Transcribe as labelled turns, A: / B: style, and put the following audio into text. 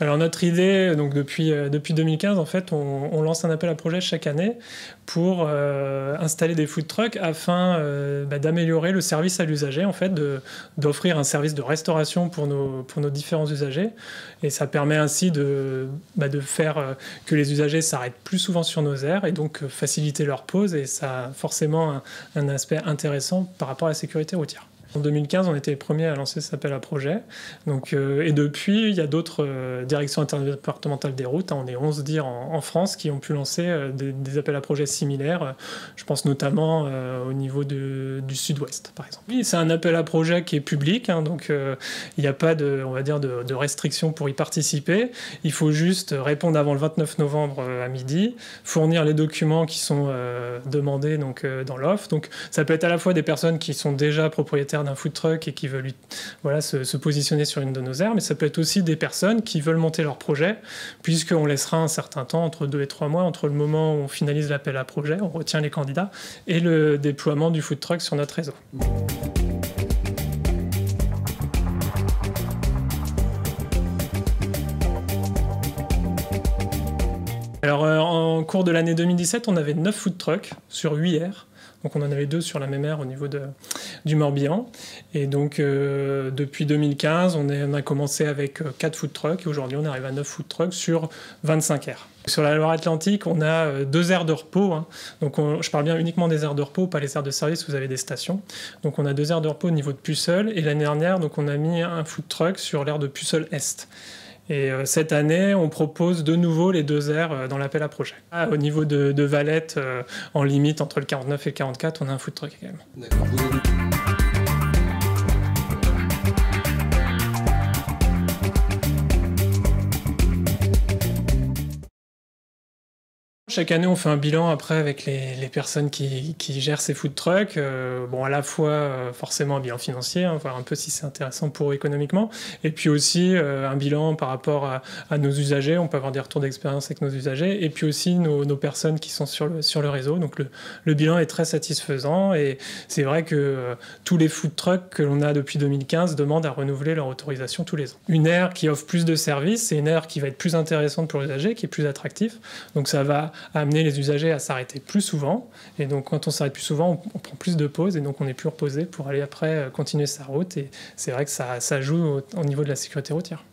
A: Alors notre idée, donc depuis 2015, en fait, on lance un appel à projet chaque année pour installer des food trucks afin d'améliorer le service à l'usager, en fait, d'offrir un service de restauration pour nos différents usagers. Et ça permet ainsi de faire que les usagers s'arrêtent plus souvent sur nos aires et donc faciliter leur pause. Et ça a forcément un aspect intéressant par rapport à la sécurité routière. En 2015, on était les premiers à lancer cet appel à projet. Donc, et depuis, il y a d'autres directions interdépartementales des routes. On est 11 DIR en France qui ont pu lancer des appels à projets similaires. Je pense notamment au niveau du sud-ouest, par exemple. Oui, c'est un appel à projet qui est public, donc il n'y a pas de restrictions pour y participer. Il faut juste répondre avant le 29 novembre à midi, fournir les documents qui sont demandés dans l'offre. Donc, ça peut être à la fois des personnes qui sont déjà propriétaires d'un food truck et qui veulent se positionner sur une de nos aires, mais ça peut être aussi des personnes qui veulent monter leur projet, puisqu'on laissera un certain temps, entre 2 et 3 mois, entre le moment où on finalise l'appel à projet, on retient les candidats, et le déploiement du food truck sur notre réseau. Alors, en cours de l'année 2017, on avait 9 food trucks sur 8 aires. Donc on en avait 2 sur la même aire au niveau du Morbihan. Et donc depuis 2015, on a commencé avec 4 food trucks et aujourd'hui on arrive à 9 food trucks sur 25 aires. Sur la Loire-Atlantique, on a 2 aires de repos. Donc je parle bien uniquement des aires de repos, pas les aires de service où vous avez des stations. Donc on a 2 aires de repos au niveau de Puceul et l'année dernière, donc on a mis un food truck sur l'aire de Puceul-Est. Et cette année, on propose de nouveau les 2 aires dans l'appel à projet. Au niveau de Valette, en limite entre le 49 et le 44, on a un food truck également. D'accord. Chaque année, on fait un bilan après avec les personnes qui gèrent ces food trucks. À la fois forcément un bilan financier, voir un peu si c'est intéressant pour eux économiquement, et puis aussi un bilan par rapport à nos usagers. On peut avoir des retours d'expérience avec nos usagers, et puis aussi nos personnes qui sont sur le réseau. Donc le bilan est très satisfaisant, et c'est vrai que tous les food trucks que l'on a depuis 2015 demandent à renouveler leur autorisation tous les ans. Une aire qui offre plus de services, c'est une aire qui va être plus intéressante pour l'usager, qui est plus attractive. Donc ça va amener les usagers à s'arrêter plus souvent. Et donc, quand on s'arrête plus souvent, on prend plus de pauses et donc on est plus reposé pour aller après continuer sa route. Et c'est vrai que ça joue au niveau de la sécurité routière.